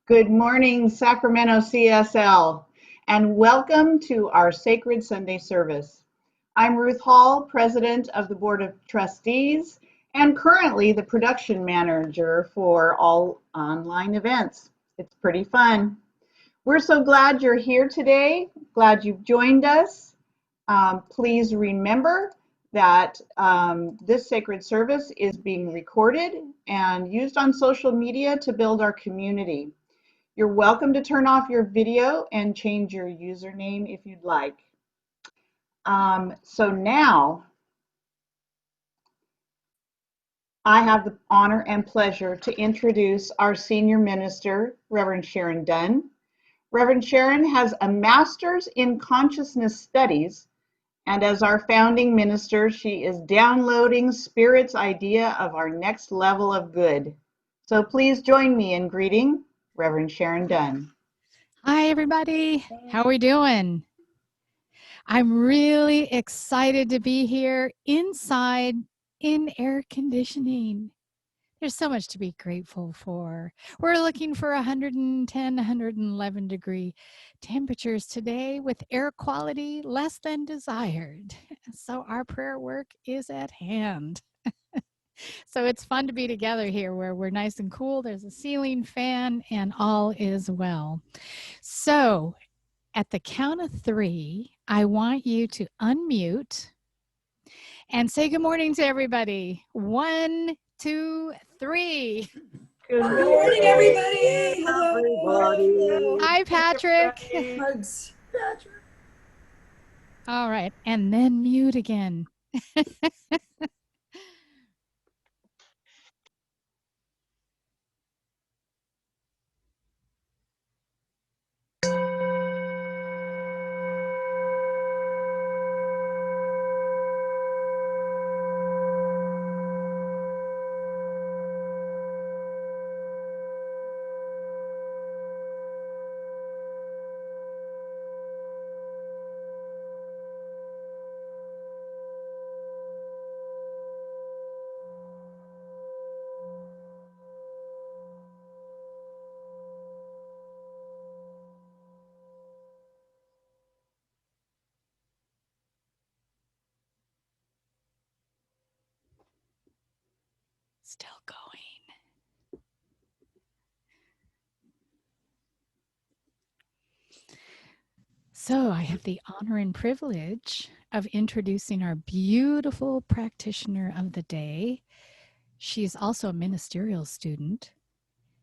Good morning, Sacramento CSL, and welcome to our Sacred Sunday service. I'm Ruth Hall, President of the Board of Trustees, and currently the production manager for all online events. It's pretty fun. We're so glad you're here today, glad you've joined us. Please remember that this sacred service is being recorded and used on social media to build our community. You're welcome to turn off your video and change your username if you'd like. So now, I have the honor and pleasure to introduce our senior minister, Reverend Sharon Dunn. Reverend Sharon has a master's in consciousness studies, and as our founding minister, she is downloading Spirit's idea of our next level of good. So please join me in greeting Reverend Sharon Dunn. Hi, everybody. How are we doing? I'm really excited to be here inside in air conditioning. There's so much to be grateful for. We're looking for 110, 111 degree temperatures today with air quality less than desired. So our prayer work is at hand. So it's fun to be together here where we're nice and cool. There's a ceiling fan and all is well. So at the count of 3, I want you to unmute and say good morning to everybody. 1, 2, 3. Good morning, everybody. Hello. Everybody. Hi, Patrick. Hugs. Patrick. All right, and then mute again. Still going. So I have the honor and privilege of introducing our beautiful practitioner of the day. She's also a ministerial student.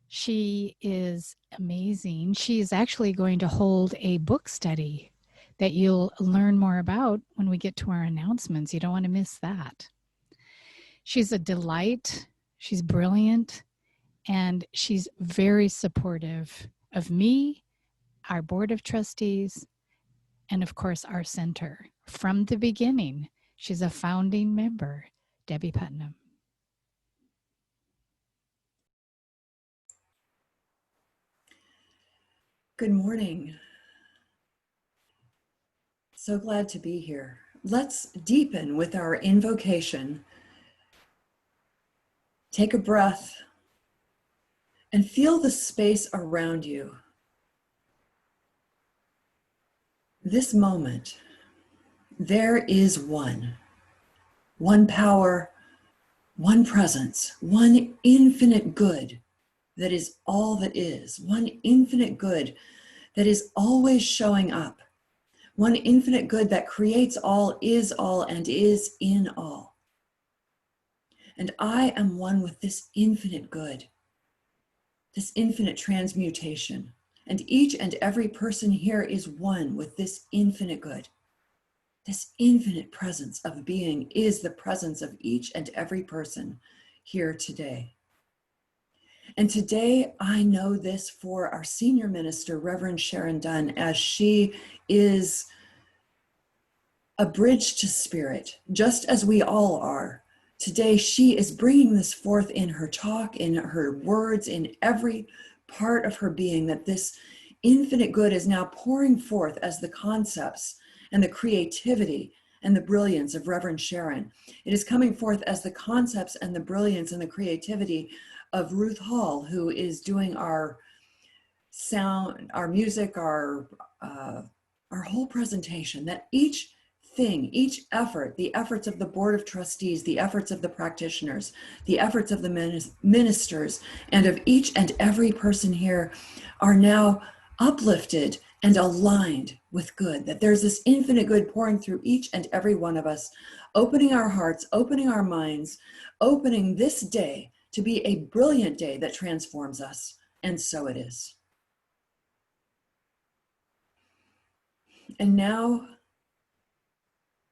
She is amazing. She's actually going to hold a book study that you'll learn more about when we get to our announcements. You don't want to miss that. She's a delight. She's brilliant. And she's very supportive of me, our board of trustees, and of course, our center. From the beginning, she's a founding member, Debbie Putnam. Good morning. So glad to be here. Let's deepen with our invocation. Take a breath and feel the space around you. This moment, there is one power, one presence, one infinite good that is all that is, one infinite good that is always showing up, one infinite good that creates all, and is in all. And I am one with this infinite good, this infinite transmutation. And each and every person here is one with this infinite good. This infinite presence of being is the presence of each and every person here today. And today I know this for our senior minister, Reverend Sharon Dunn, as she is a bridge to spirit, just as we all are. Today she is bringing this forth in her talk, in her words, in every part of her being, that this infinite good is now pouring forth as the concepts and the creativity and the brilliance of Reverend Sharon. It is coming forth as the concepts and the brilliance and the creativity of Ruth Hall, who is doing our sound, our music, our whole presentation, that each thing, each effort, the efforts of the Board of Trustees, the efforts of the practitioners, the efforts of the ministers, and of each and every person here are now uplifted and aligned with good, that there's this infinite good pouring through each and every one of us, opening our hearts, opening our minds, opening this day to be a brilliant day that transforms us. And so it is. And now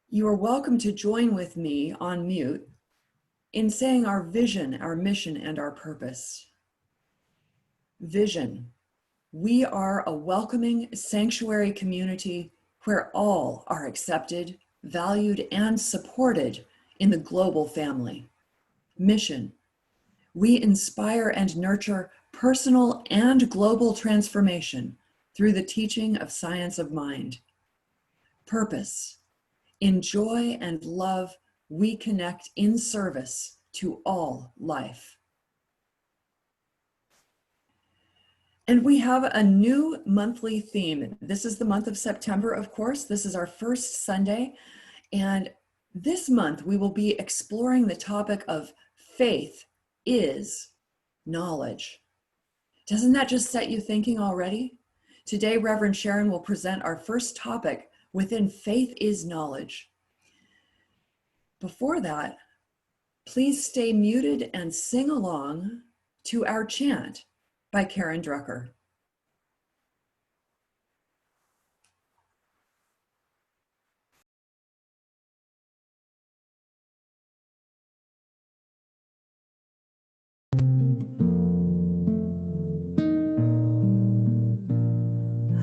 you are welcome to join with me on mute in saying our vision, our mission, and our purpose. Vision. We are a welcoming sanctuary community where all are accepted, valued, and supported in the global family. Mission. We inspire and nurture personal and global transformation through the teaching of science of mind. Purpose. In joy and love, we connect in service to all life. And we have a new monthly theme. This is the month of September, of course. This is our first Sunday. And this month, we will be exploring the topic of faith is knowledge. Doesn't that just set you thinking already? Today, Reverend Sharon will present our first topic within Faith is Knowledge. Before that, please stay muted and sing along to our chant by Karen Drucker.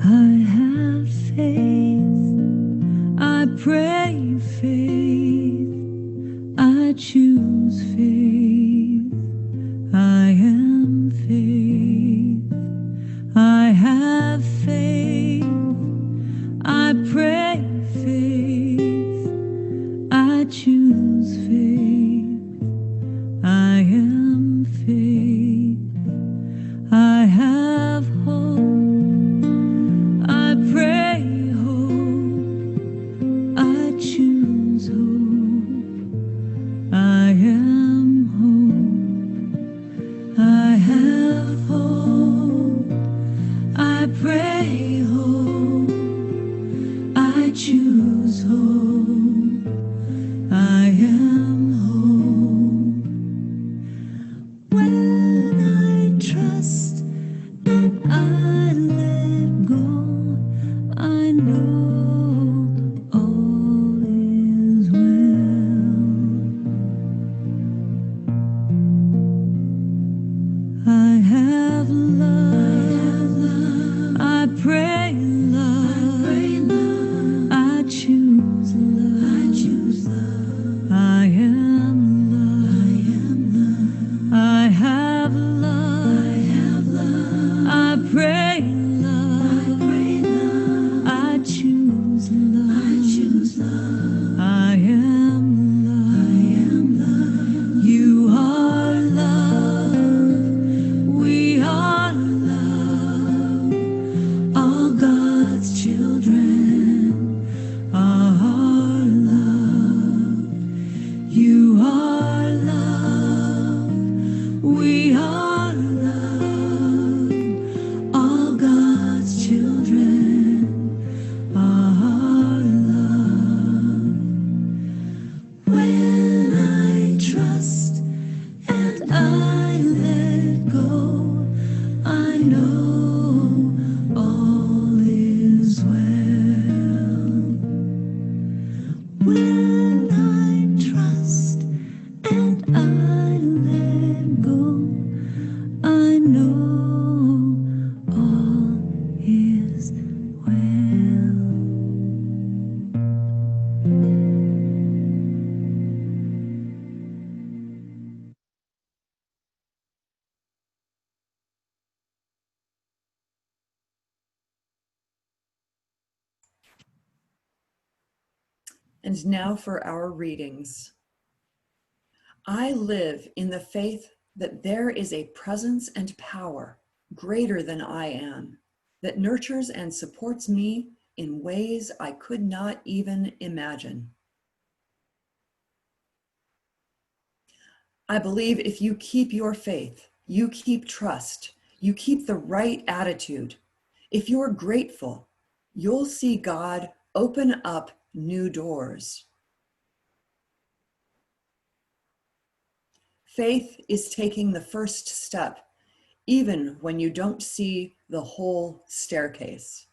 I have faith, I pray faith, I choose faith, I am faith, I have faith, I pray faith, I choose faith, I am faith, I have hope, I pray hope, I choose hope, I am hope, I have hope, I pray hope, I choose hope, I am hope. When I trust and I let go, I know all is well. I have love, I pray love, I choose love, I am love, I have love, I pray love, I choose love, I am love, you are love, we are love, all God's children are love, you are love, we are love, all God's children are love. When I trust and I let go, I know all is well. When I trust and I let go, I know all is well. And now for our readings. I live in the faith that there is a presence and power greater than I am, that nurtures and supports me in ways I could not even imagine. I believe if you keep your faith, you keep trust, you keep the right attitude, if you're grateful, you'll see God open up new doors. Faith is taking the first step, even when you don't see the whole staircase.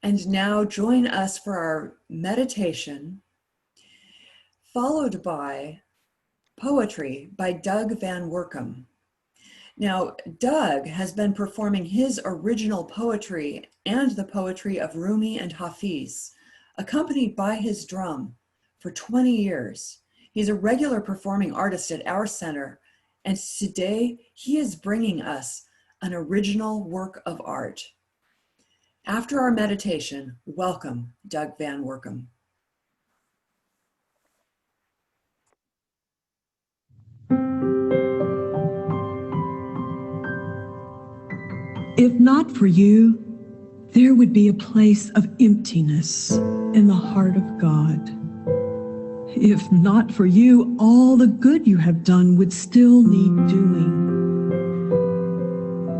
And now join us for our meditation, followed by poetry by Doug Van Workum. Now, Doug has been performing his original poetry and the poetry of Rumi and Hafiz, accompanied by his drum, for 20 years. He's a regular performing artist at our center, and today he is bringing us an original work of art. After our meditation, welcome Doug Van Workum. If not for you, there would be a place of emptiness in the heart of God. If not for you, all the good you have done would still need doing.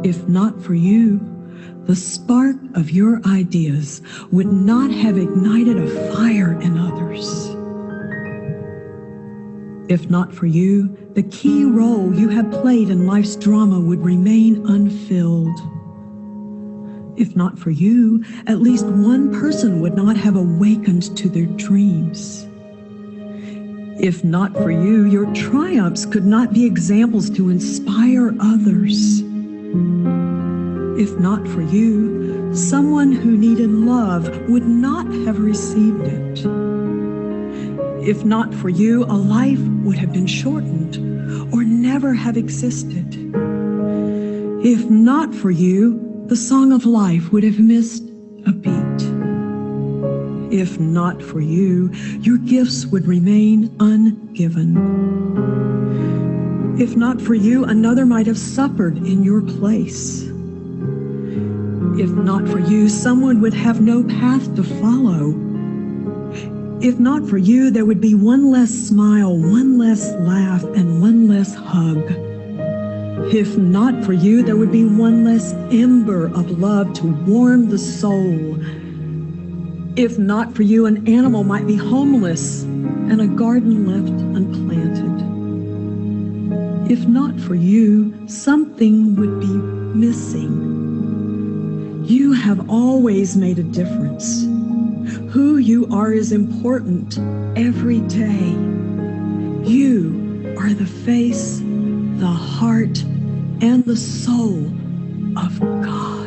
If not for you, the spark of your ideas would not have ignited a fire in others. If not for you, the key role you have played in life's drama would remain unfilled. If not for you, at least one person would not have awakened to their dreams. If not for you, your triumphs could not be examples to inspire others. If not for you, someone who needed love would not have received it. If not for you, a life would have been shortened or never have existed. If not for you, the song of life would have missed a beat. If not for you, your gifts would remain ungiven. If not for you, another might have suffered in your place. If not for you, someone would have no path to follow. If not for you, there would be one less smile, one less laugh, and one less hug. If not for you, there would be one less ember of love to warm the soul. If not for you, an animal might be homeless and a garden left unplanted. If not for you, something would be missing. You have always made a difference. Who you are is important every day. You are the face, the heart, and the soul of God.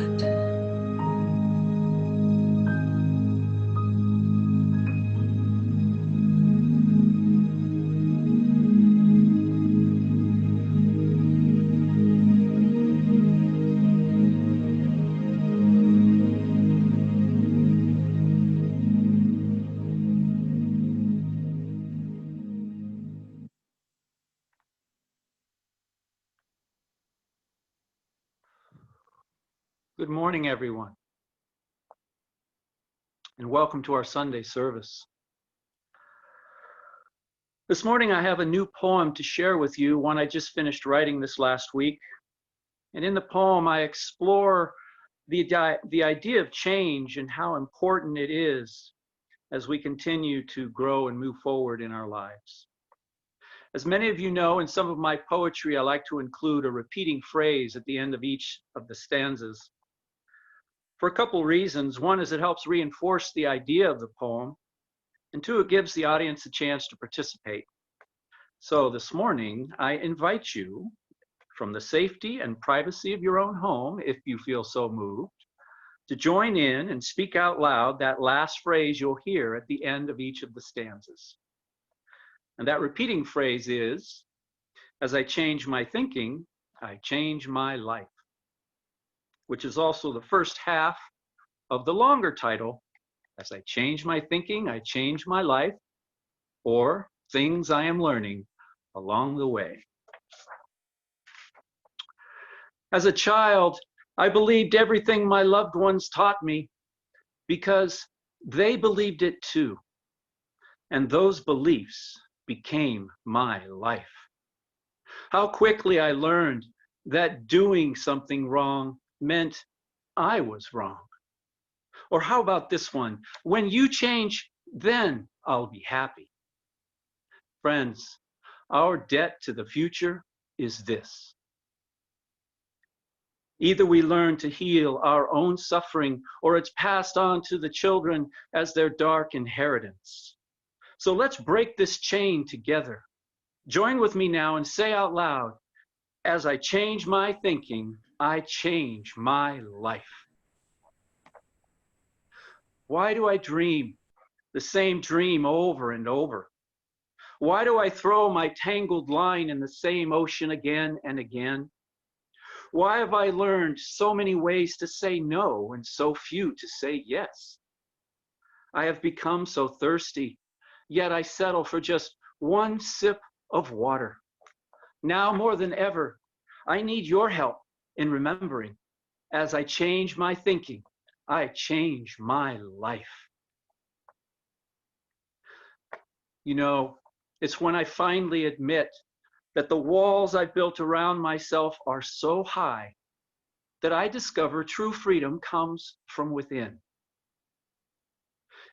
Good morning, everyone, and welcome to our Sunday service. This morning I have a new poem to share with you, one I just finished writing this last week. And in the poem I explore the idea of change and how important it is as we continue to grow and move forward in our lives. As many of you know, in some of my poetry I like to include a repeating phrase at the end of each of the stanzas, for a couple reasons. One is it helps reinforce the idea of the poem, and two, it gives the audience a chance to participate. So this morning, I invite you, from the safety and privacy of your own home, if you feel so moved, to join in and speak out loud that last phrase you'll hear at the end of each of the stanzas. And that repeating phrase is, as I change my thinking, I change my life, which is also the first half of the longer title, As I Change My Thinking, I Change My Life, or things I am learning along the way. As a child, I believed everything my loved ones taught me because they believed it too. And those beliefs became my life. How quickly I learned that doing something wrong meant I was wrong. Or how about this one? When you change, then I'll be happy. Friends, our debt to the future is this. Either we learn to heal our own suffering, or it's passed on to the children as their dark inheritance. So let's break this chain together. Join with me now and say out loud, as I change my thinking, I change my life. Why do I dream the same dream over and over? Why do I throw my tangled line in the same ocean again and again? Why have I learned so many ways to say no and so few to say yes? I have become so thirsty, yet I settle for just one sip of water. Now more than ever, I need your help in remembering. As I change my thinking, I change my life. You know, it's when I finally admit that the walls I built around myself are so high that I discover true freedom comes from within.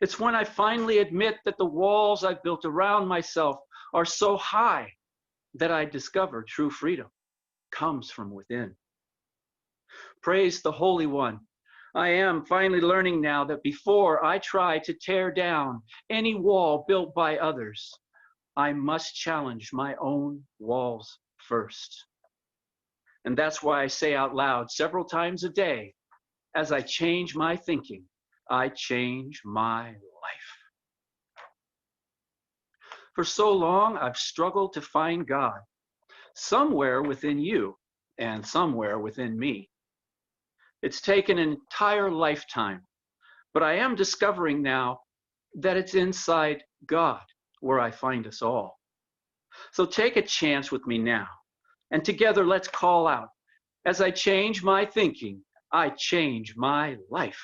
It's when I finally admit that the walls I've built around myself are so high that I discover true freedom comes from within. Praise the Holy One. I am finally learning now that before I try to tear down any wall built by others, I must challenge my own walls first. And that's why I say out loud several times a day, as I change my thinking, I change my life. For so long, I've struggled to find God, somewhere within you and somewhere within me. It's taken an entire lifetime, but I am discovering now that it's inside God where I find us all. So take a chance with me now, and together let's call out, as I change my thinking, I change my life.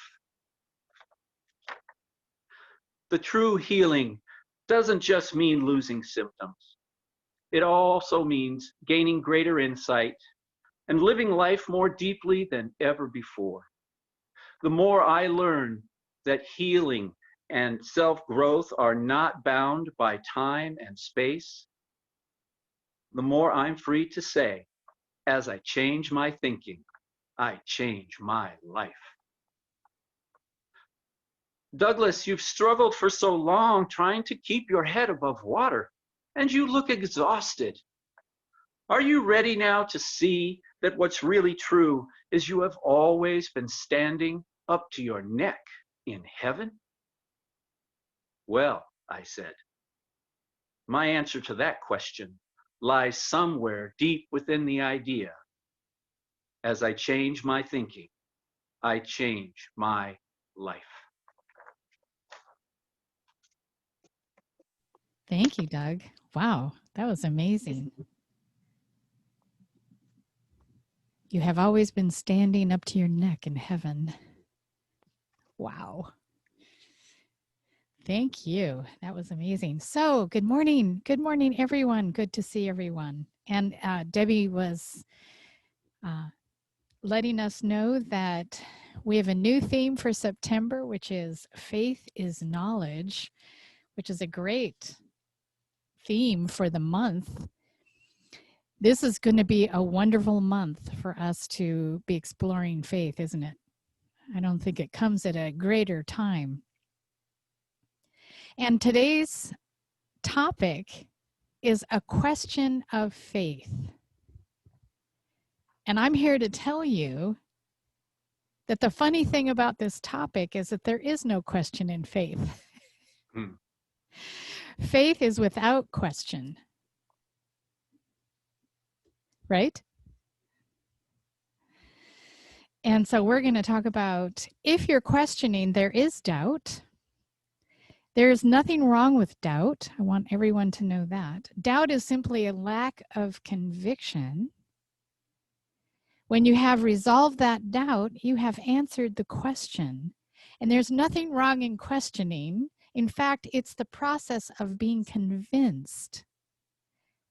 The true healing doesn't just mean losing symptoms. It also means gaining greater insight and living life more deeply than ever before. The more I learn that healing and self-growth are not bound by time and space, the more I'm free to say, as I change my thinking, I change my life. Douglas, you've struggled for so long trying to keep your head above water, and you look exhausted. Are you ready now to see that what's really true is you have always been standing up to your neck in heaven? Well, I said, my answer to that question lies somewhere deep within the idea. As I change my thinking, I change my life. Thank you, Doug. Wow, that was amazing. You have always been standing up to your neck in heaven. Wow. Thank you. That was amazing. So good morning. Good morning, everyone. Good to see everyone. And Debbie was letting us know that we have a new theme for September, which is Faith is Knowledge, which is a great theme for the month. This is going to be a wonderful month for us to be exploring faith, isn't it? I don't think it comes at a greater time. And today's topic is a question of faith. And I'm here to tell you that the funny thing about this topic is that there is no question in faith. Faith is without question. Right? And so we're going to talk about if you're questioning, there is doubt. There's nothing wrong with doubt. I want everyone to know that. Doubt is simply a lack of conviction. When you have resolved that doubt, you have answered the question. And there's nothing wrong in questioning. In fact, it's the process of being convinced.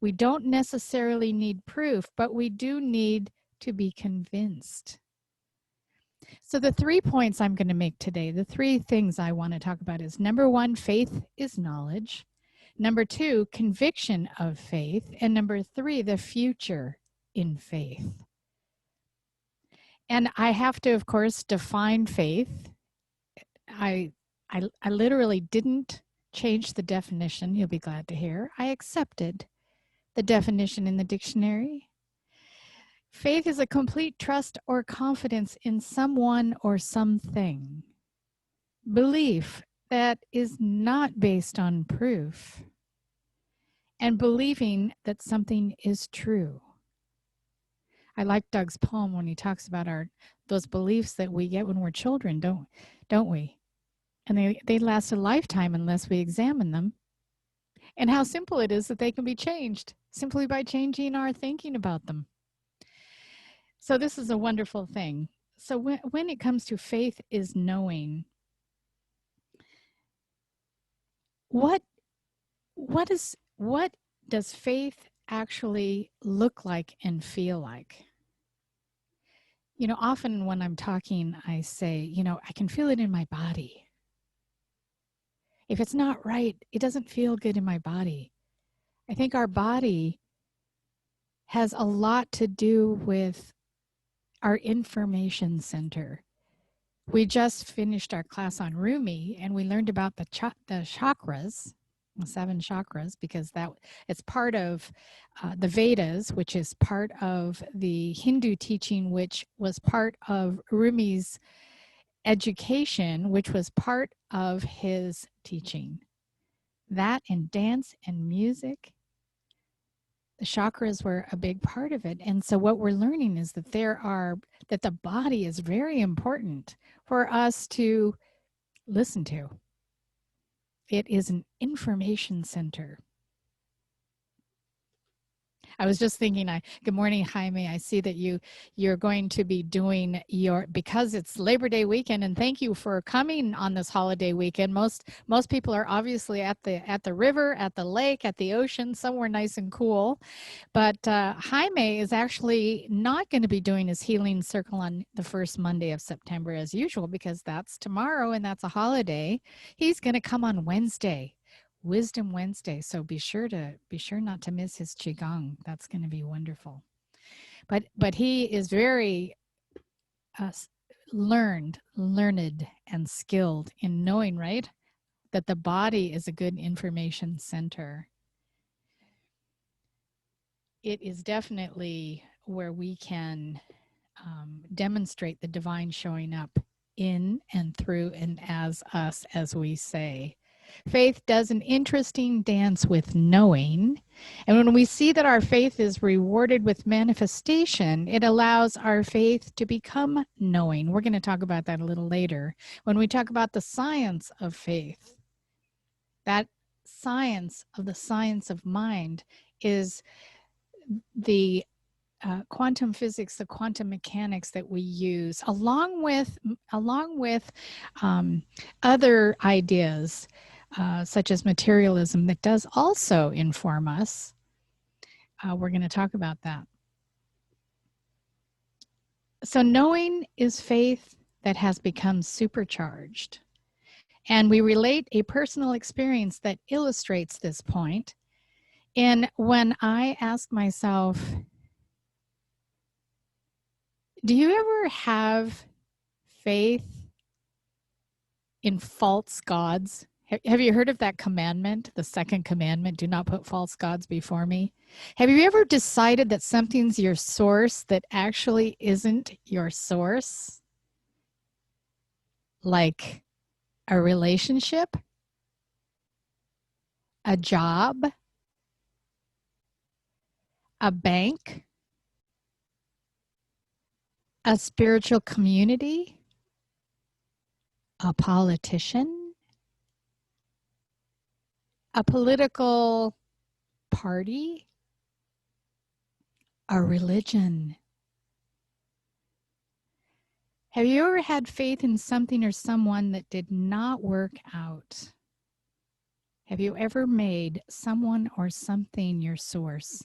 We don't necessarily need proof, but we do need to be convinced. So the 3 points I'm going to make today, the 3 things I want to talk about is, number 1, faith is knowledge. Number 2, conviction of faith. And number 3, the future in faith. And I have to, of course, define faith. I literally didn't change the definition, you'll be glad to hear. I accepted the definition in the dictionary. Faith is a complete trust or confidence in someone or something. Belief that is not based on proof. And believing that something is true. I like Doug's poem when he talks about those beliefs that we get when we're children, don't we? And they last a lifetime unless we examine them. And how simple it is that they can be changed simply by changing our thinking about them. So this is a wonderful thing. So when it comes to faith is knowing, what does faith actually look like and feel like? You know, often when I'm talking, I say, you know, I can feel it in my body. If it's not right, it doesn't feel good in my body. I think our body has a lot to do with our information center. We just finished our class on Rumi, and we learned about the chakras, the 7 chakras, because it's part of the Vedas, which is part of the Hindu teaching, which was part of Rumi's education, which was part of his teaching. That and dance and music, the chakras were a big part of it. And so what we're learning is that that the body is very important for us to listen to. It is an information center. I was just thinking, good morning, Jaime. I see that you're going to be doing because it's Labor Day weekend, and thank you for coming on this holiday weekend. Most people are obviously at the river, at the lake, at the ocean, somewhere nice and cool. But Jaime is actually not going to be doing his healing circle on the first Monday of September as usual, because that's tomorrow and that's a holiday. He's going to come on Wednesday. Wisdom Wednesday, so be sure not to miss his qigong. That's going to be wonderful. But he is very learned and skilled in knowing, right, that the body is a good information center. It is definitely where we can demonstrate the divine showing up in and through and as us, as we say. Faith does an interesting dance with knowing. And when we see that our faith is rewarded with manifestation, it allows our faith to become knowing. We're going to talk about that a little later. When we talk about the science of faith, that science of mind is the quantum physics, the quantum mechanics that we use, along with other ideas, such as materialism, that does also inform us. We're going to talk about that. So knowing is faith that has become supercharged. And we relate a personal experience that illustrates this point. And when I ask myself, do you ever have faith in false gods? Have you heard of that commandment, the second commandment, do not put false gods before me? Have you ever decided that something's your source that actually isn't your source? Like a relationship, a job, a bank, a spiritual community, a politician, a political party, a religion. Have you ever had faith in something or someone that did not work out? Have you ever made someone or something your source?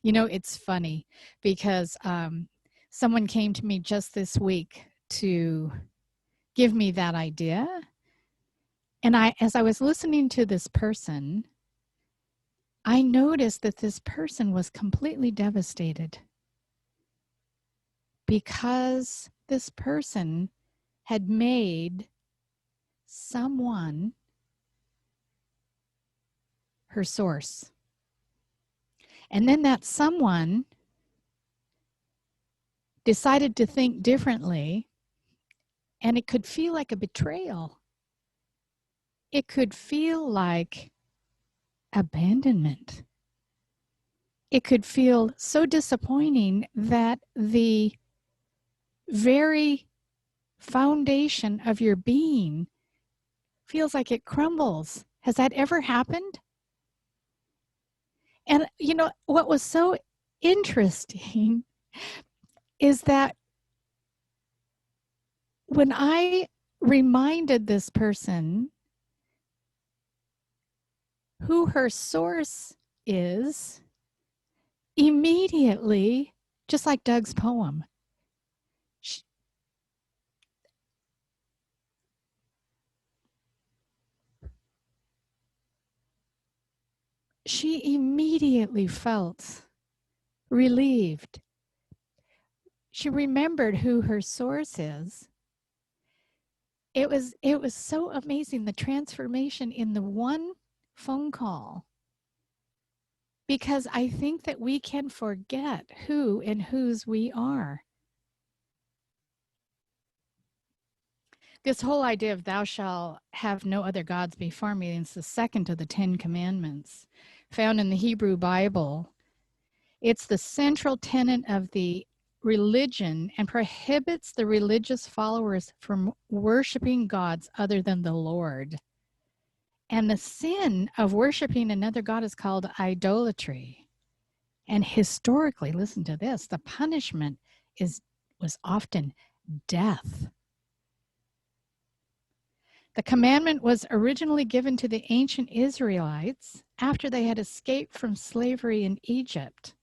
You know, it's funny because someone came to me just this week to give me that idea. And as I was listening to this person, I noticed that this person was completely devastated because this person had made someone her source. And then that someone decided to think differently, and it could feel like a betrayal. It could feel like abandonment. It could feel so disappointing that the very foundation of your being feels like it crumbles. Has that ever happened? And you know, what was so interesting is that when I reminded this person who her source is, immediately, just like Doug's poem, she immediately felt relieved. She remembered who her source is. It was so amazing, the transformation in the one phone call. Because I think that we can forget who and whose we are. This whole idea of thou shalt have no other gods before me is the second of the 10 commandments found in the Hebrew Bible. It's the central tenet of the religion and prohibits the religious followers from worshiping gods other than the Lord. And the sin of worshiping another god is called idolatry. And historically, listen to this, the punishment was often death. The commandment was originally given to the ancient Israelites after they had escaped from slavery in Egypt.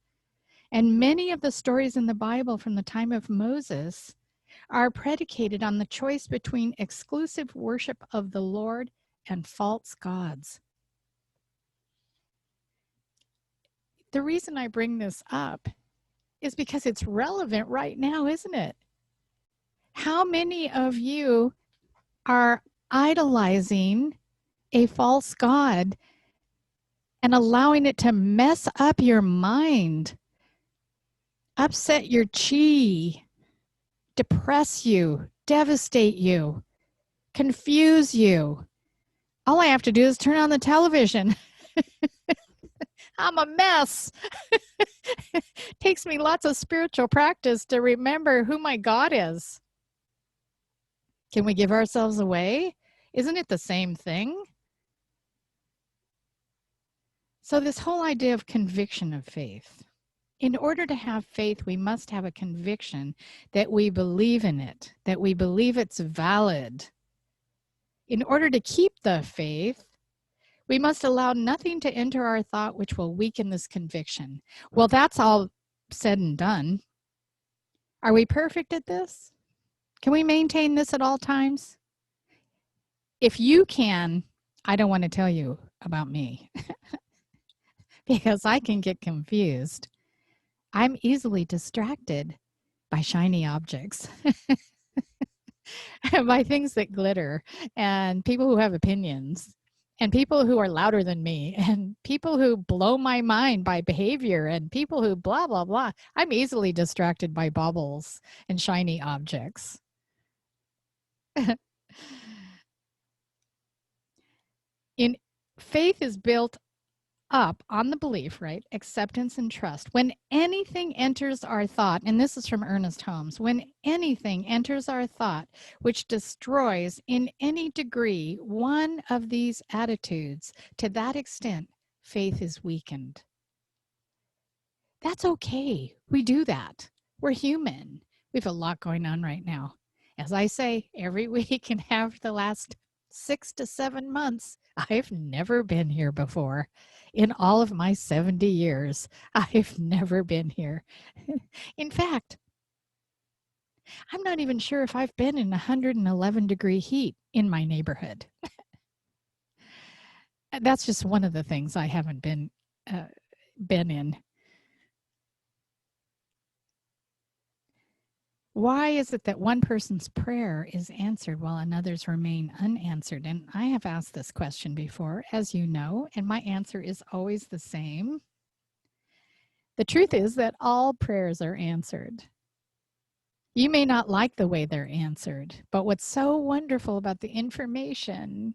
And many of the stories in the Bible from the time of Moses are predicated on the choice between exclusive worship of the Lord and false gods. The reason I bring this up is because it's relevant right now, isn't it? How many of you are idolizing a false god and allowing it to mess up your mind, upset your chi, depress you, devastate you, confuse you? All I have to do is turn on the television. I'm a mess. Takes me lots of spiritual practice to remember who my God is. Can we give ourselves away? Isn't it the same thing? So this whole idea of conviction of faith. In order to have faith, we must have a conviction that we believe in it, that we believe it's valid. In order to keep the faith, we must allow nothing to enter our thought which will weaken this conviction. Well, that's all said and done. Are we perfect at this? Can we maintain this at all times? If you can, I don't want to tell you about me because I can get confused. I'm easily distracted by shiny objects, by things that glitter, and people who have opinions, and people who are louder than me, and people who blow my mind by behavior, and people who blah, blah, blah. I'm easily distracted by baubles and shiny objects. Faith is built up on the belief, right? Acceptance and trust. When anything enters our thought, and this is from Ernest Holmes, when anything enters our thought which destroys in any degree one of these attitudes, to that extent, faith is weakened. That's okay. We do that. We're human. We have a lot going on right now. As I say, every week and half the last 6 to 7 months, I've never been here before. In all of my 70 years, I've never been here. In fact, I'm not even sure if I've been in 111-degree heat in my neighborhood. That's just one of the things I haven't been in. Why is it that one person's prayer is answered while another's remain unanswered? And I have asked this question before, as you know, and my answer is always the same. The truth is that all prayers are answered. You may not like the way they're answered, but what's so wonderful about the information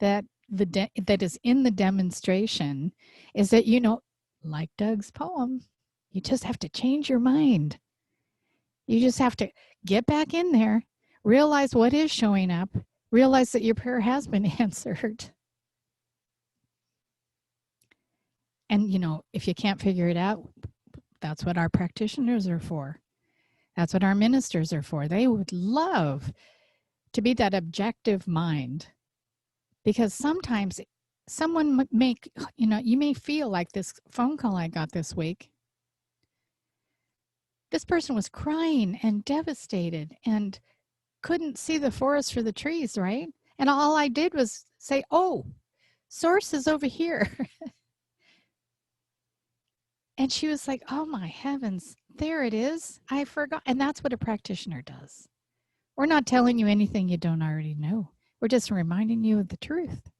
that is in the demonstration is that, like Doug's poem, you just have to change your mind. You just have to get back in there, realize what is showing up, realize that your prayer has been answered. And, if you can't figure it out, that's what our practitioners are for. That's what our ministers are for. They would love to be that objective mind, because sometimes someone you may feel like this phone call I got this week. This person was crying and devastated and couldn't see the forest for the trees, right? And all I did was say, oh, source is over here. And she was like, oh my heavens, there it is. I forgot. And that's what a practitioner does. We're not telling you anything you don't already know. We're just reminding you of the truth.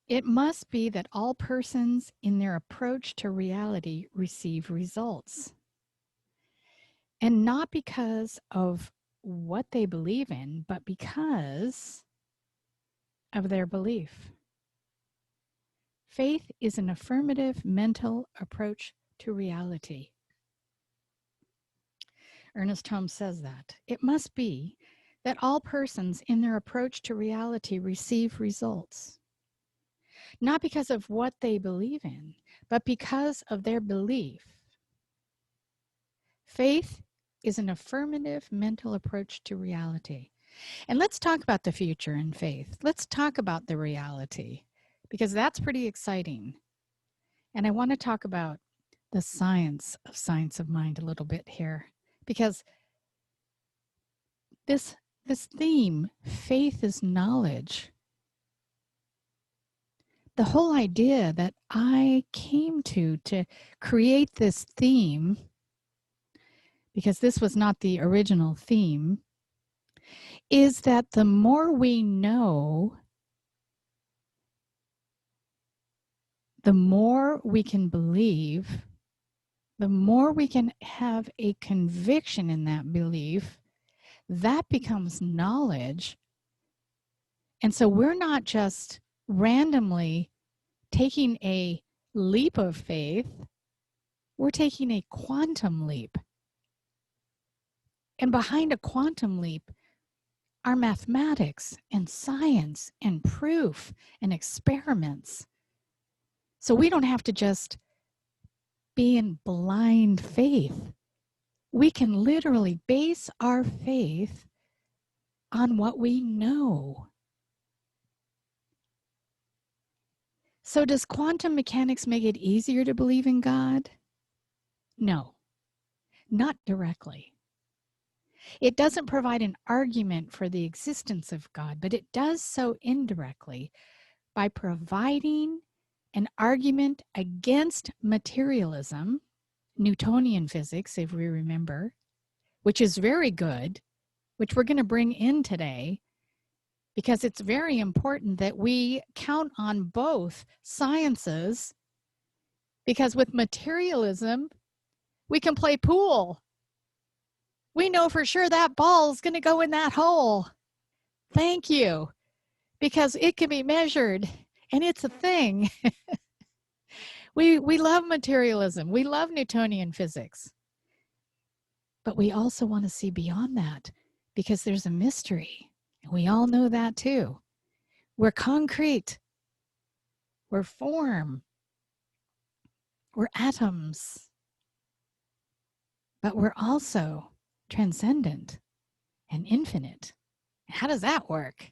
It must be that all persons in their approach to reality receive results. And not because of what they believe in, but because of their belief. Faith is an affirmative mental approach to reality. Ernest Holmes says that. It must be that all persons in their approach to reality receive results. Not because of what they believe in, but because of their belief. Faith is an affirmative mental approach to reality. And let's talk about the future in faith. Let's talk about the reality, because that's pretty exciting. And I want to talk about the science of mind a little bit here, because this theme, faith is knowledge, the whole idea that I came to create this theme, because this was not the original theme, is that the more we know, the more we can believe, the more we can have a conviction in that belief, that becomes knowledge. And so we're not just randomly taking a leap of faith, we're taking a quantum leap. And behind a quantum leap are mathematics and science and proof and experiments. So we don't have to just be in blind faith. We can literally base our faith on what we know. So does quantum mechanics make it easier to believe in God? No, not directly. It doesn't provide an argument for the existence of God, but it does so indirectly by providing an argument against materialism, Newtonian physics, if we remember, which is very good, which we're going to bring in today, because it's very important that we count on both sciences, because with materialism, we can play pool. We know for sure that ball is going to go in that hole. Thank you. Because it can be measured and it's a thing. We love materialism. We love Newtonian physics. But we also want to see beyond that because there's a mystery. And we all know that too. We're concrete. We're form. We're atoms. But we're also transcendent and infinite. How does that work?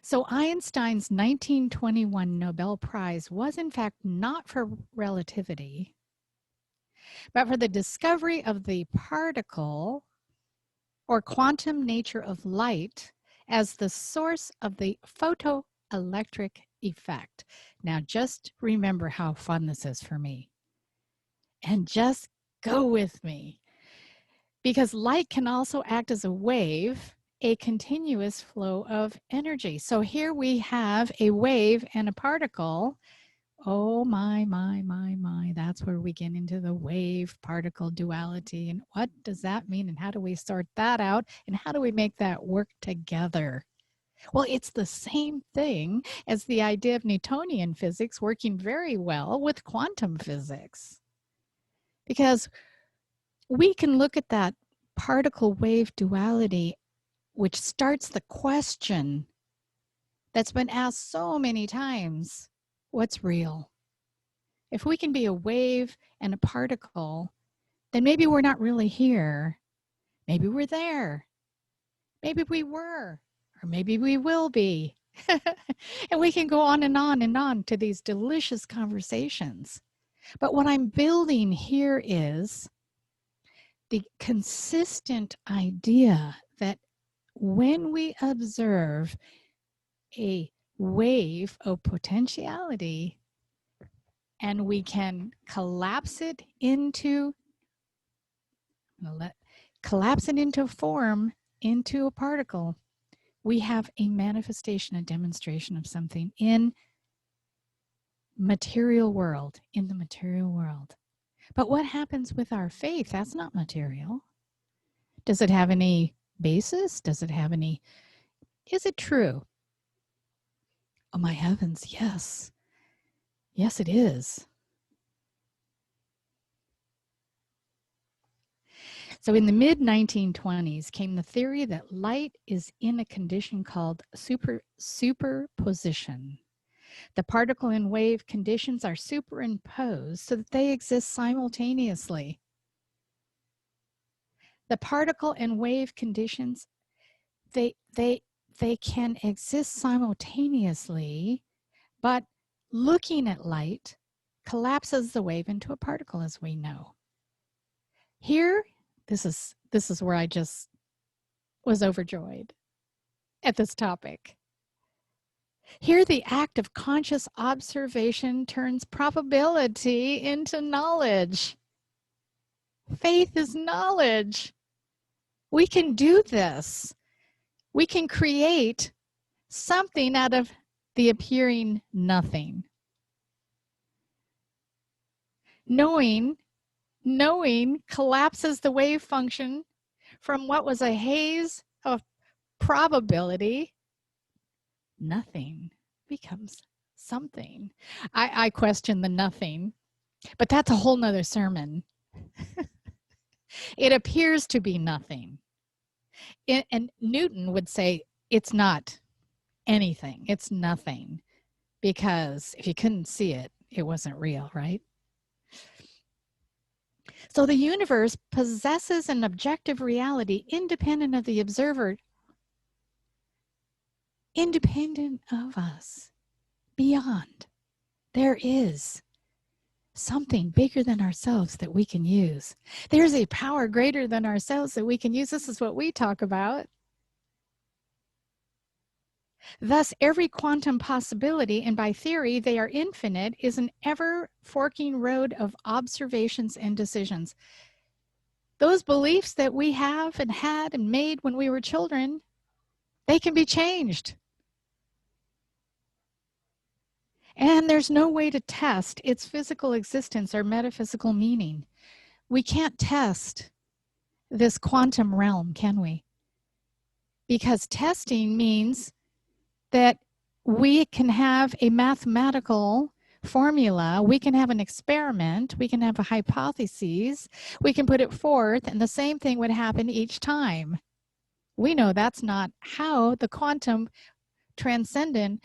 So Einstein's 1921 Nobel Prize was in fact not for relativity, but for the discovery of the particle or quantum nature of light as the source of the photoelectric effect. Now just remember how fun this is for me. And just go with me. Because light can also act as a wave, a continuous flow of energy. So here we have a wave and a particle. Oh my, that's where we get into the wave particle duality. And what does that mean? And how do we sort that out? And how do we make that work together? Well, it's the same thing as the idea of Newtonian physics working very well with quantum physics. Because we can look at that particle wave duality, which starts the question that's been asked so many times, what's real? If we can be a wave and a particle, then maybe we're not really here. Maybe we're there. Maybe we were, or maybe we will be. And we can go on and on and on to these delicious conversations. But what I'm building here is the consistent idea that when we observe a wave of potentiality and we can collapse it into form, into a particle, we have a manifestation, a demonstration of something in material world, in the material world. But what happens with our faith? That's not material. Does it have any basis? Does it have any, is it true? Oh my heavens, yes. Yes, it is. So in the mid-1920s came the theory that light is in a condition called superposition. The particle and wave conditions are superimposed so that they exist simultaneously. The particle and wave conditions, they can exist simultaneously, but looking at light collapses the wave into a particle, as we know. Here, this is where I just was overjoyed at this topic. Here, the act of conscious observation turns probability into knowledge. Faith is knowledge. We can do this. We can create something out of the appearing nothing. Knowing collapses the wave function from what was a haze of probability. Nothing becomes something. I question the nothing, but that's a whole nother sermon. It appears to be nothing. And Newton would say it's not anything. It's nothing. Because if you couldn't see it, it wasn't real, right? So the universe possesses an objective reality independent of the observer, independent of us, beyond. There is something bigger than ourselves that we can use. There's a power greater than ourselves that we can use. This is what we talk about. Thus, every quantum possibility, and by theory they are infinite, is an ever-forking road of observations and decisions. Those beliefs that we have and had and made when we were children, they can be changed. And there's no way to test its physical existence or metaphysical meaning. We can't test this quantum realm, can we? Because testing means that we can have a mathematical formula, we can have an experiment, we can have a hypothesis, we can put it forth, and the same thing would happen each time. We know that's not how the quantum transcendent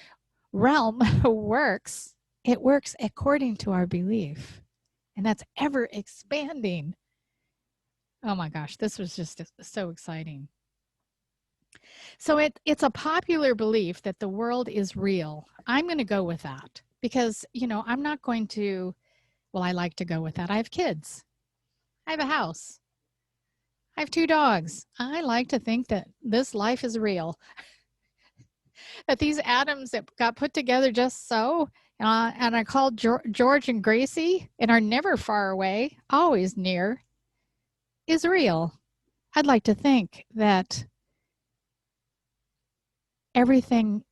realm works. It works according to our belief, and that's ever expanding. Oh my gosh, this was just so exciting. So it's a popular belief that the world is real. I'm going to go with that because, you know, I'm not going to, well, I like to go with that. I have kids. I have a house. I have 2 dogs. I like to think that this life is real. That these atoms that got put together just so, and I called George and Gracie and are never far away, always near, is real. I'd like to think that everything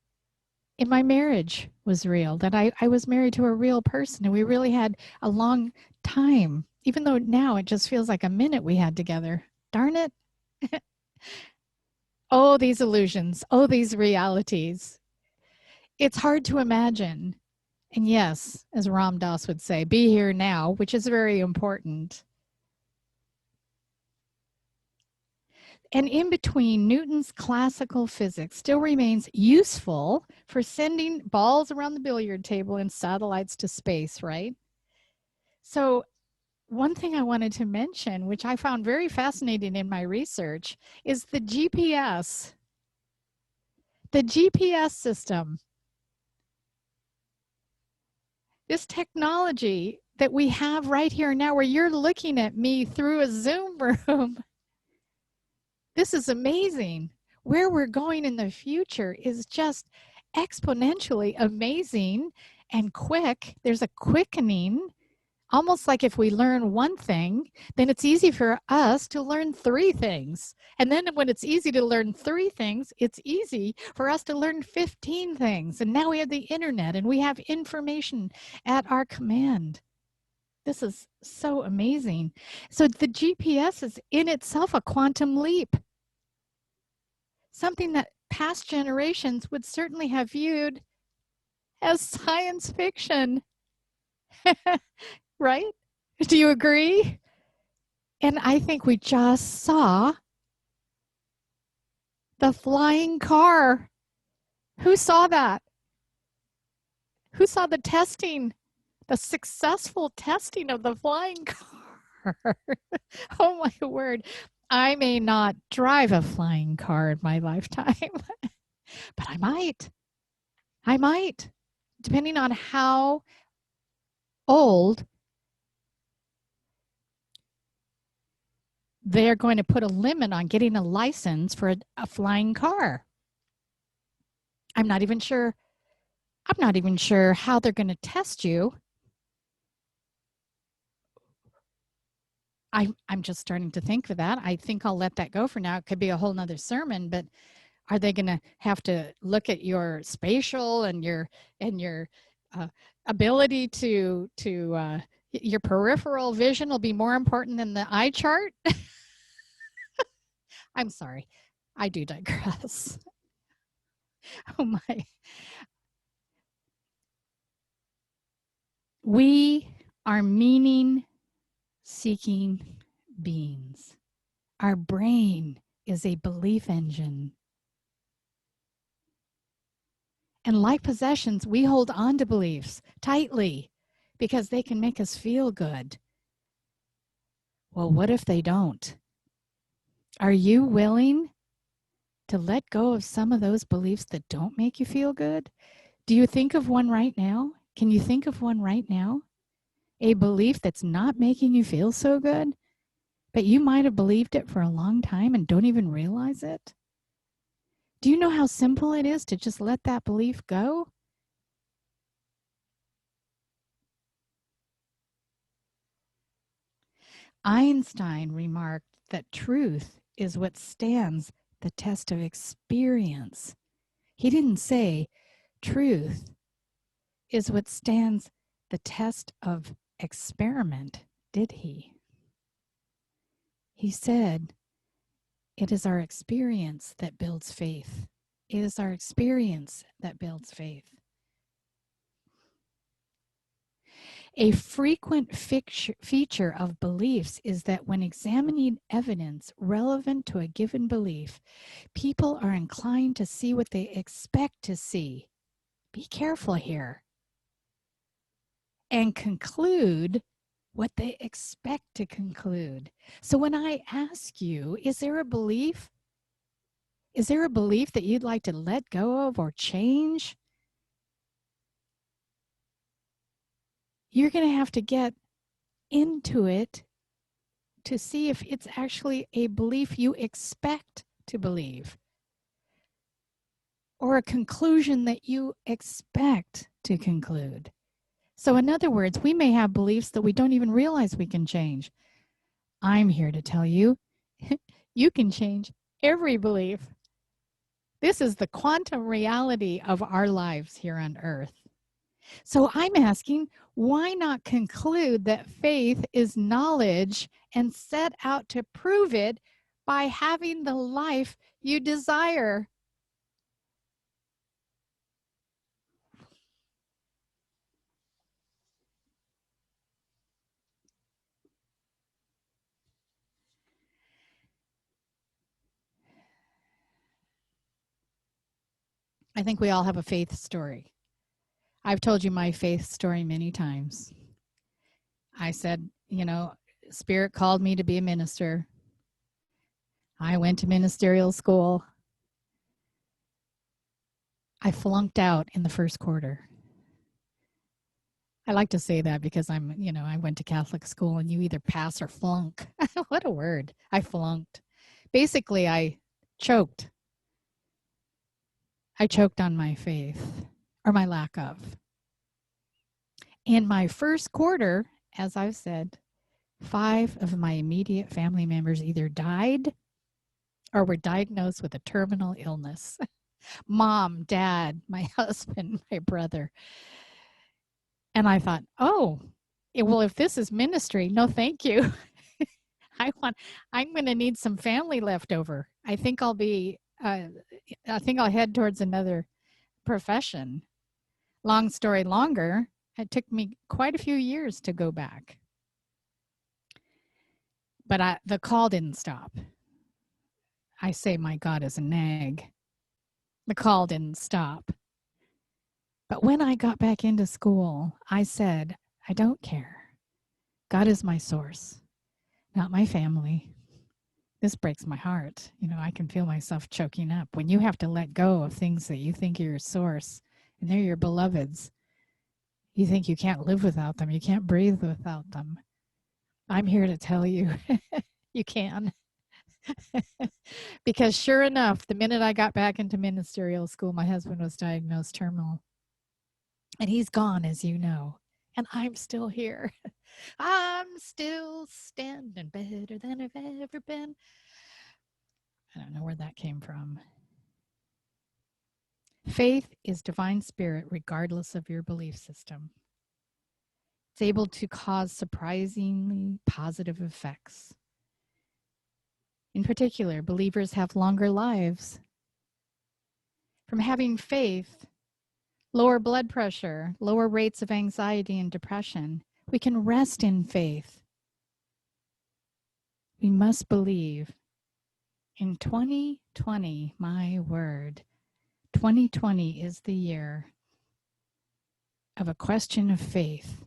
in my marriage was real, that I was married to a real person and we really had a long time, even though now it just feels like a minute we had together. Darn it. Oh, these illusions. Oh, these realities. It's hard to imagine. And yes, as Ram Dass would say, be here now, which is very important. And in between, Newton's classical physics still remains useful for sending balls around the billiard table and satellites to space, right? So one thing I wanted to mention, which I found very fascinating in my research, is the GPS. The GPS system. This technology that we have right here now, where you're looking at me through a Zoom room. This is amazing. Where we're going in the future is just exponentially amazing and quick. There's a quickening, almost like if we learn one thing, then it's easy for us to learn 3 things. And then when it's easy to learn 3 things, it's easy for us to learn 15 things. And now we have the internet and we have information at our command. This is so amazing. So the GPS is in itself a quantum leap. Something that past generations would certainly have viewed as science fiction. Right? Do you agree? And I think we just saw the flying car. Who saw that? Who saw the testing, the successful testing of the flying car? Oh my word. I may not drive a flying car in my lifetime, but I might. I might, depending on how old they're going to put a limit on getting a license for a flying car. I'm not even sure how they're going to test you. I'm just starting to think of that. I think I'll let that go for now. It could be a whole nother sermon, but are they going to have to look at your spatial and your ability to your peripheral vision will be more important than the eye chart? I'm sorry. I do digress. Oh my. We are meaning-seeking beings. Our brain is a belief engine. And like possessions, we hold on to beliefs tightly because they can make us feel good. Well, what if they don't? Are you willing to let go of some of those beliefs that don't make you feel good? Do you think of one right now? Can you think of one right now? A belief that's not making you feel so good, but you might have believed it for a long time and don't even realize it? Do you know how simple it is to just let that belief go? Einstein remarked that truth is what stands the test of experience. He didn't say truth is what stands the test of experiment, did he? He said It is our experience that builds faith. It is our experience that builds faith. A frequent feature of beliefs is that when examining evidence relevant to a given belief, people are inclined to see what they expect to see. Be careful here. And conclude what they expect to conclude. So when I ask you, is there a belief? Is there a belief that you'd like to let go of or change? You're going to have to get into it to see if it's actually a belief you expect to believe or a conclusion that you expect to conclude. So in other words, we may have beliefs that we don't even realize we can change. I'm here to tell you, you can change every belief. This is the quantum reality of our lives here on earth. So I'm asking, why not conclude that faith is knowledge and set out to prove it by having the life you desire? I think we all have a faith story. I've told you my faith story many times. I said, you know, Spirit called me to be a minister. I went to ministerial school. I flunked out in the first quarter. I like to say that because I went to Catholic school and you either pass or flunk. What a word. I flunked. Basically, I choked. I choked on my faith, or my lack of. In my first quarter, as I've said, 5 of my immediate family members either died or were diagnosed with a terminal illness. Mom, dad, my husband, my brother. And I thought, oh, well, if this is ministry, no, thank you. I'm going to need some family left over. I think I'll head towards another profession. Long story longer, it took me quite a few years to go back. But the call didn't stop. I say my God is a nag. The call didn't stop. But when I got back into school, I said, I don't care. God is my source, not my family. This breaks my heart. I can feel myself choking up. When you have to let go of things that you think are your source, and they're your beloveds, you think you can't live without them. You can't breathe without them. I'm here to tell you, you can. Because sure enough, the minute I got back into ministerial school, my husband was diagnosed terminal. And he's gone, as you know. And I'm still here. I'm still standing better than I've ever been. I don't know where that came from. Faith is divine spirit regardless of your belief system. It's able to cause surprisingly positive effects. In particular, believers have longer lives. From having faith, lower blood pressure, lower rates of anxiety and depression. We can rest in faith. We must believe. In 2020, my word, 2020 is the year of a question of faith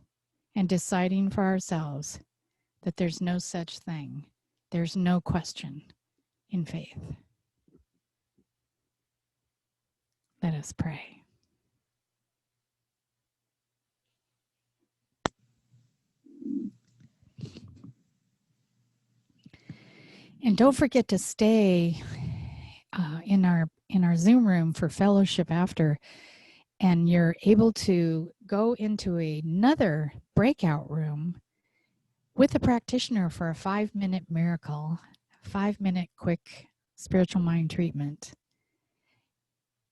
and deciding for ourselves that there's no such thing. There's no question in faith. Let us pray. And don't forget to stay in our Zoom room for fellowship after, and you're able to go into another breakout room with a practitioner for a 5-minute miracle, 5-minute quick spiritual mind treatment.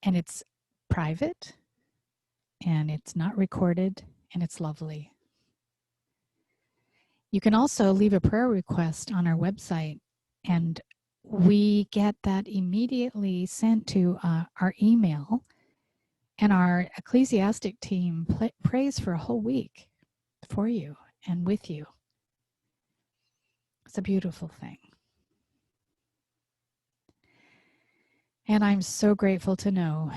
And it's private, and it's not recorded, and it's lovely. You can also leave a prayer request on our website, and we get that immediately sent to our email, and our ecclesiastic team prays for a whole week for you and with you. It's a beautiful thing. And I'm so grateful to know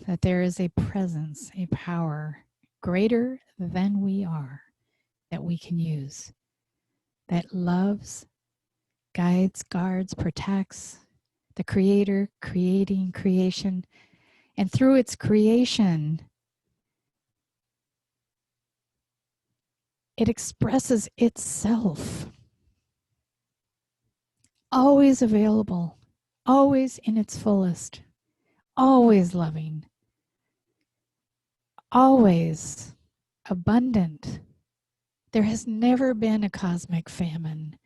that there is a presence, a power greater than we are that we can use, that loves, guides, guards, protects, the Creator, creating creation. And through its creation, it expresses itself, always available, always in its fullest, always loving, always abundant. There has never been a cosmic famine.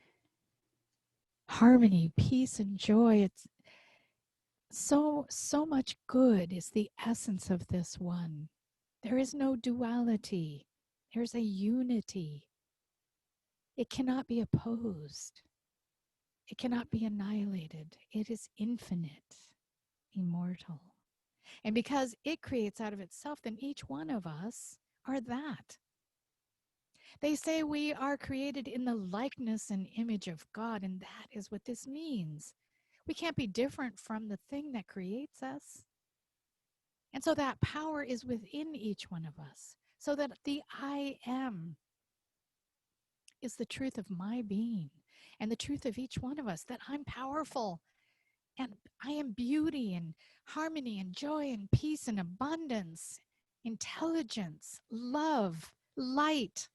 Harmony, peace, and joy. It's so much good is the essence of this one. There is no duality. There's a unity. It cannot be opposed. It cannot be annihilated. It is infinite, immortal. And because it creates out of itself, then each one of us are that. They say we are created in the likeness and image of God, and that is what this means. We can't be different from the thing that creates us. And so that power is within each one of us, so that the I am is the truth of my being and the truth of each one of us, that I'm powerful and I am beauty and harmony and joy and peace and abundance, intelligence, love, light.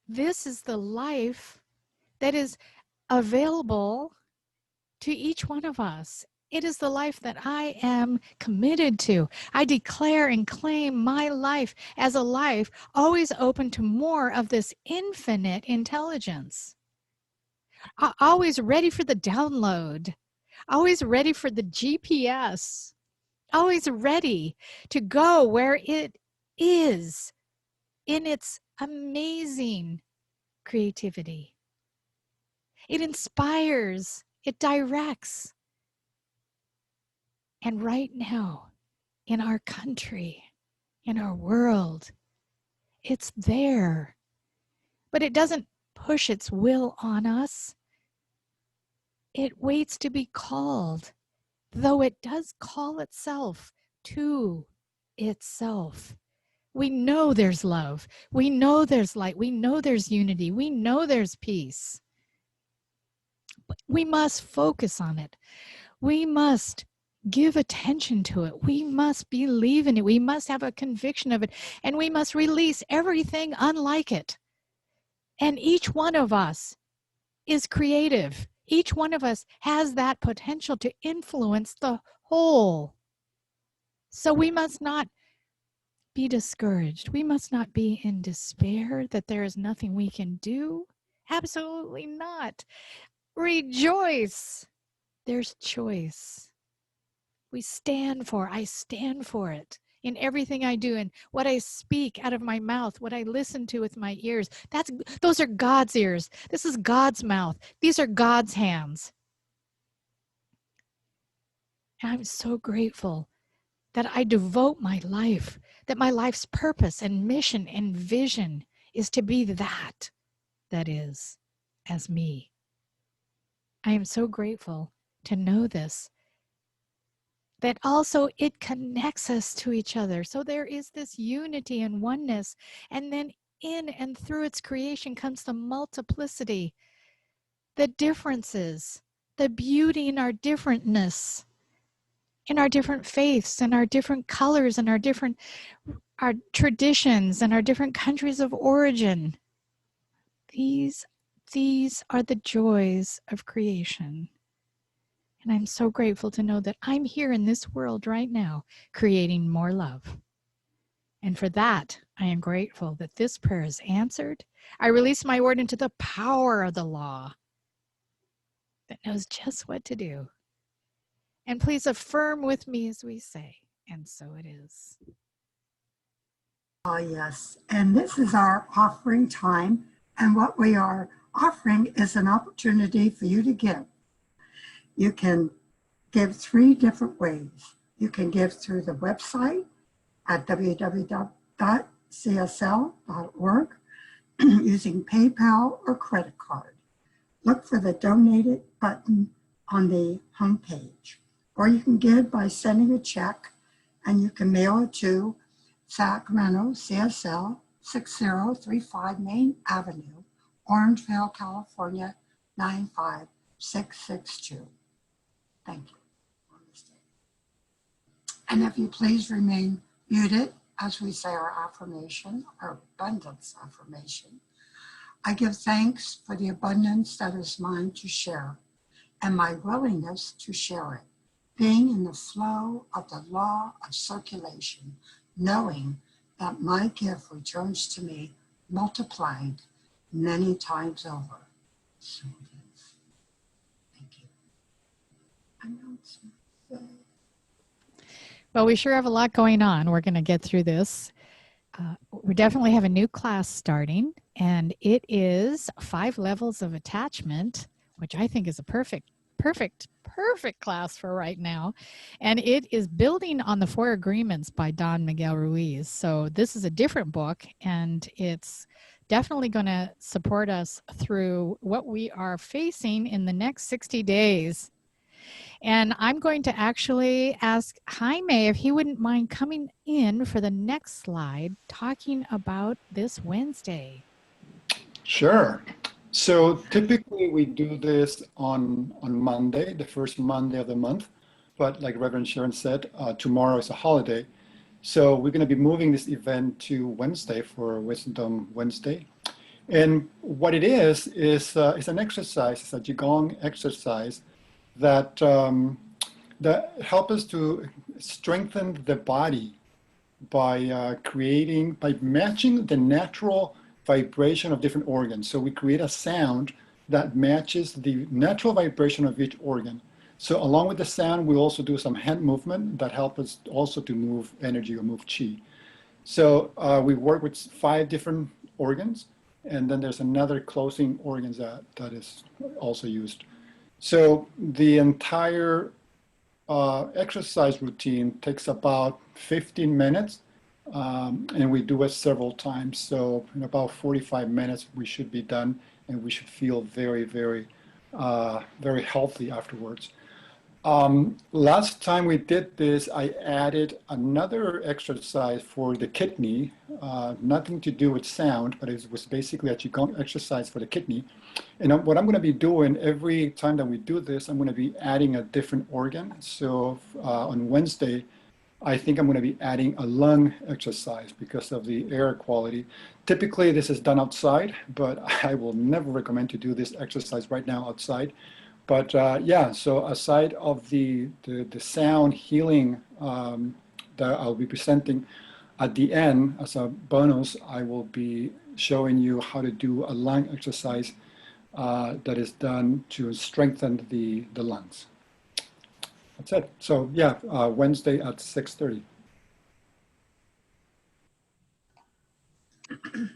This is the life that is available to each one of us. It is the life that I am committed to. I declare and claim my life as a life always open to more of this infinite intelligence. Always ready for the download. Always ready for the GPS. Always ready to go where it is in its amazing creativity. It inspires. It directs. And right now, in our country, in our world, it's there. But it doesn't push its will on us. It waits to be called, though it does call itself to itself. We know there's love. We know there's light. We know there's unity. We know there's peace. But we must focus on it. We must give attention to it. We must believe in it. We must have a conviction of it. And we must release everything unlike it. And each one of us is creative. Each one of us has that potential to influence the whole. So we must not be discouraged. We must not be in despair that there is nothing we can do. Absolutely not. Rejoice. There's choice. I stand for it in everything I do, and what I speak out of my mouth, what I listen to with my ears. Those are God's ears. This is God's mouth. These are God's hands. And I'm so grateful that I devote my life, that my life's purpose and mission and vision is to be that is as me. I am so grateful to know this, that also it connects us to each other. So there is this unity and oneness, and then in and through its creation comes the multiplicity, the differences, the beauty in our differentness, in our different faiths and our different colors and our traditions and our different countries of origin. These are the joys of creation. And I'm so grateful to know that I'm here in this world right now, creating more love. And for that, I am grateful that this prayer is answered. I release my word into the power of the law that knows just what to do. And please affirm with me as we say, and so it is. Yes, and this is our offering time. And what we are offering is an opportunity for you to give. You can give 3 different ways. You can give through the website at www.csl.org using PayPal or credit card. Look for the Donate button on the homepage. Or you can give by sending a check, and you can mail it to Sacramento, CSL 6035 Main Avenue, Orangevale, California 95662. Thank you. And if you please remain muted as we say our affirmation, our abundance affirmation. I give thanks for the abundance that is mine to share and my willingness to share it, being in the flow of the law of circulation, knowing that my gift returns to me multiplied many times over. So it is. Thank you. Announcement. Well, we sure have a lot going on. We're going to get through this. We definitely have a new class starting, and it is 5 levels of attachment, which I think is a perfect class for right now. And it is building on the 4 agreements by Don Miguel Ruiz. So this is a different book, and it's definitely going to support us through what we are facing in the next 60 days. And I'm going to actually ask Jaime if he wouldn't mind coming in for the next slide, talking about this Wednesday. Sure. So typically we do this on Monday, the first Monday of the month. But like Reverend Sharon said, tomorrow is a holiday. So we're going to be moving this event to Wednesday for Wisdom Wednesday. And what it is an exercise, it's a Qigong exercise that help us to strengthen the body by by matching the natural vibration of different organs. So we create a sound that matches the natural vibration of each organ. So along with the sound, we also do some hand movement that help us also to move energy or move chi. So we work with 5 different organs, and then there's another closing organs that is also used. So the entire exercise routine takes about 15 minutes, and we do it several times. So in about 45 minutes, we should be done, and we should feel very, very, very healthy afterwards. Last time we did this, I added another exercise for the kidney, nothing to do with sound, but it was basically a Qigong exercise for the kidney. And what I'm going to be doing every time that we do this, I'm going to be adding a different organ. So on Wednesday, I think I'm going to be adding a lung exercise because of the air quality. Typically, this is done outside, but I will never recommend to do this exercise right now outside. But yeah, so aside of the sound healing that I'll be presenting at the end as a bonus, I will be showing you how to do a lung exercise that is done to strengthen the lungs. That's it. So yeah, Wednesday at 6:30.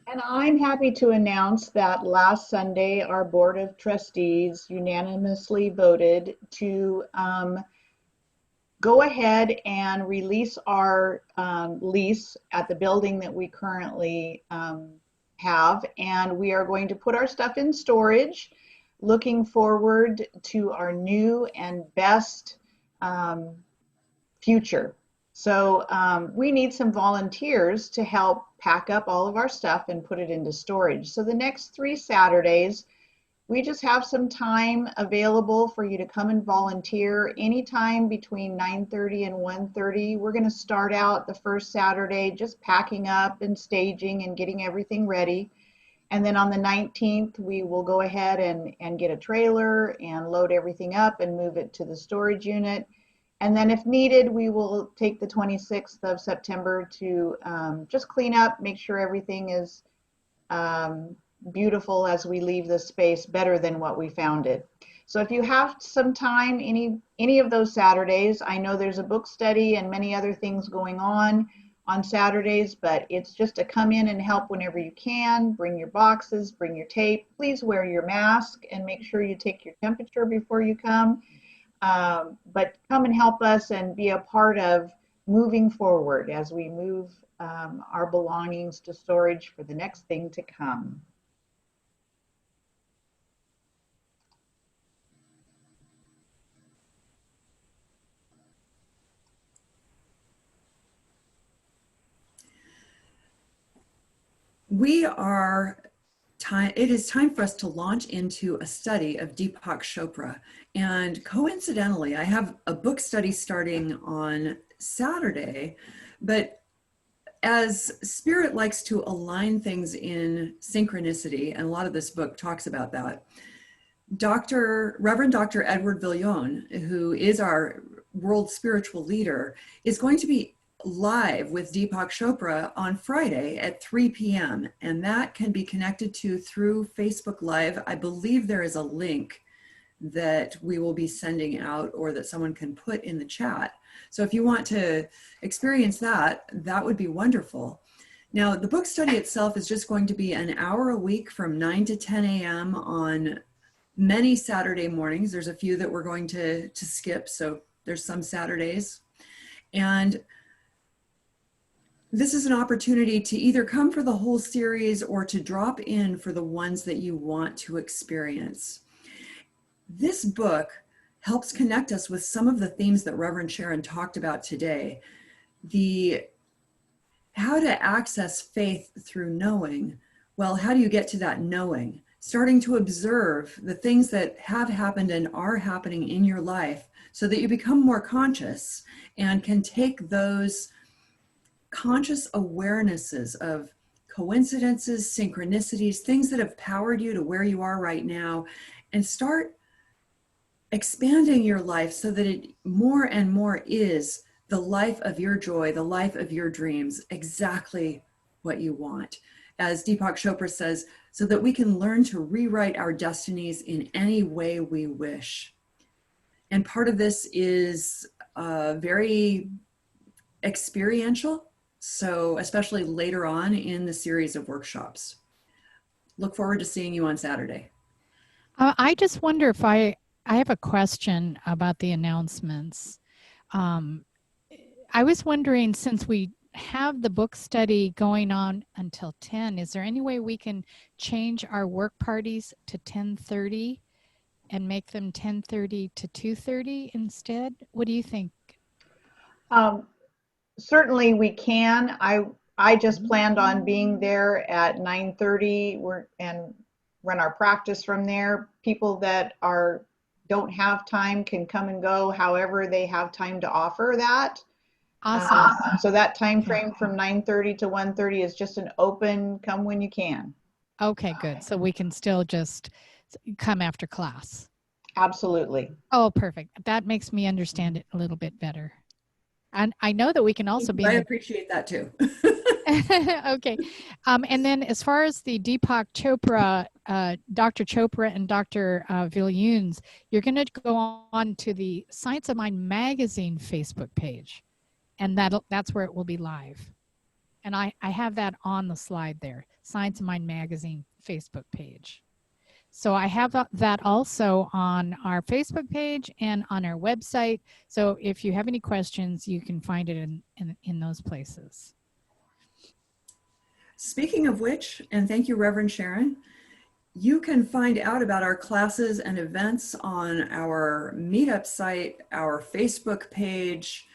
And I'm happy to announce that last Sunday, our Board of Trustees unanimously voted to go ahead and release our lease at the building that we currently have. And we are going to put our stuff in storage, looking forward to our new and best future. So we need some volunteers to help pack up all of our stuff and put it into storage. So the next 3 Saturdays, we just have some time available for you to come and volunteer anytime between 9:30 and 1:30. We're going to start out the first Saturday just packing up and staging and getting everything ready. And then on the 19th, we will go ahead and get a trailer and load everything up and move it to the storage unit. And then if needed, we will take the 26th of September to just clean up, make sure everything is beautiful as we leave the space, better than what we found it. So if you have some time, any of those Saturdays, I know there's a book study and many other things going on. on Saturdays, but it's just to come in and help whenever you can. Bring your boxes, bring your tape. Please wear your mask and make sure you take your temperature before you come. But come and help us and be a part of moving forward as we move our belongings to storage for the next thing to come. It is time for us to launch into a study of Deepak Chopra. And coincidentally, I have a book study starting on Saturday, but as Spirit likes to align things in synchronicity, and a lot of this book talks about that, Reverend Dr. Edward Villion, who is our world spiritual leader, is going to be live with Deepak Chopra on Friday at 3 p.m. And that can be connected to through Facebook Live. I believe there is a link that we will be sending out or that someone can put in the chat. So if you want to experience that, that would be wonderful. Now, the book study itself is just going to be an hour a week from 9 to 10 a.m. on many Saturday mornings. There's a few that we're going to skip, so there's some Saturdays. And this is an opportunity to either come for the whole series or to drop in for the ones that you want to experience. This book helps connect us with some of the themes that Reverend Sharon talked about today. How to access faith through knowing. Well, how do you get to that knowing? Starting to observe the things that have happened and are happening in your life so that you become more conscious and can take those conscious awarenesses of coincidences, synchronicities, things that have powered you to where you are right now, and start expanding your life so that it more and more is the life of your joy, the life of your dreams, exactly what you want. As Deepak Chopra says, so that we can learn to rewrite our destinies in any way we wish. And part of this is very experiential, so especially later on in the series of workshops. Look forward to seeing you on Saturday. I just wonder if I have a question about the announcements. I was wondering, since we have the book study going on until 10, is there any way we can change our work parties to 10:30 and make them 10:30 to 2:30 instead? What do you think? Certainly we can. I just planned on being there at 9:30 and run our practice from there. People that don't have time can come and go however they have time to offer that. Awesome. So that time frame from 9:30 to 1:30 is just an open come when you can. Okay, good. So we can still just come after class. Absolutely. Oh, perfect. That makes me understand it a little bit better. And I know that we can also be. I appreciate that too. Okay. And then as far as the Deepak Chopra, Dr. Chopra and Dr. Villions, you're going to go on to the Science of Mind magazine Facebook page. And that's where it will be live. And I have that on the slide there, Science of Mind magazine Facebook page. So I have that also on our Facebook page and on our website. So if you have any questions, you can find it in those places. Speaking of which, and thank you, Reverend Sharon, you can find out about our classes and events on our Meetup site, our Facebook page.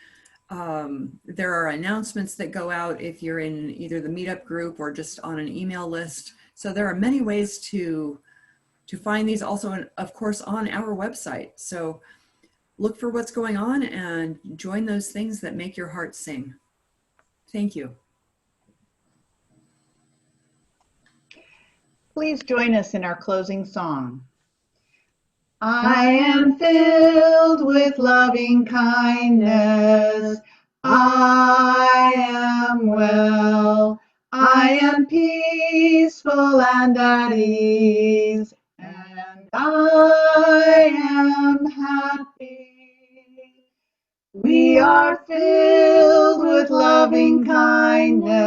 There are announcements that go out if you're in either the Meetup group or just on an email list. So there are many ways to find these, also, of course, on our website. So look for what's going on and join those things that make your heart sing. Thank you. Please join us in our closing song. I am filled with loving kindness. I am well. I am peaceful and at ease. And I am happy. We are filled with loving kindness.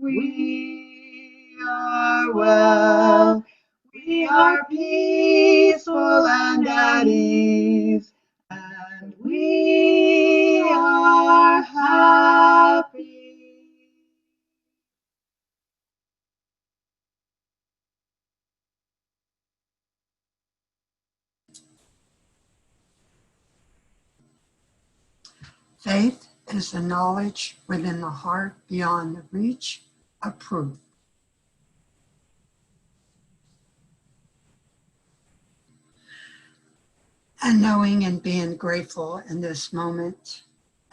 We are well. We are peaceful and at ease. And we are happy. Faith is the knowledge within the heart beyond the reach of proof. And knowing and being grateful in this moment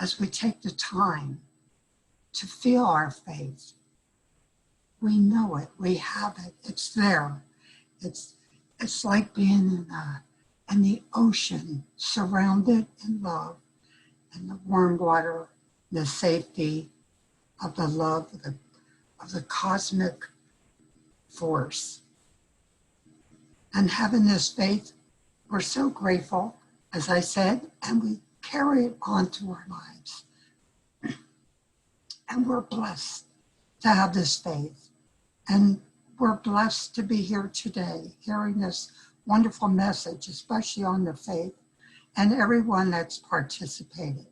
as we take the time to feel our faith. We know it, we have it, it's there. It's like being in the ocean, surrounded in love, and the warm water, the safety of the love of the cosmic force. And having this faith, we're so grateful, as I said, and we carry it on to our lives. And we're blessed to have this faith. And we're blessed to be here today, hearing this wonderful message, especially on the faith, and everyone that's participated.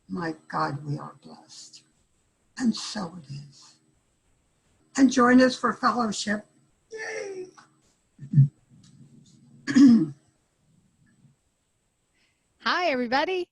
My God, we are blessed. And so it is. And join us for fellowship. Yay! Hi, everybody.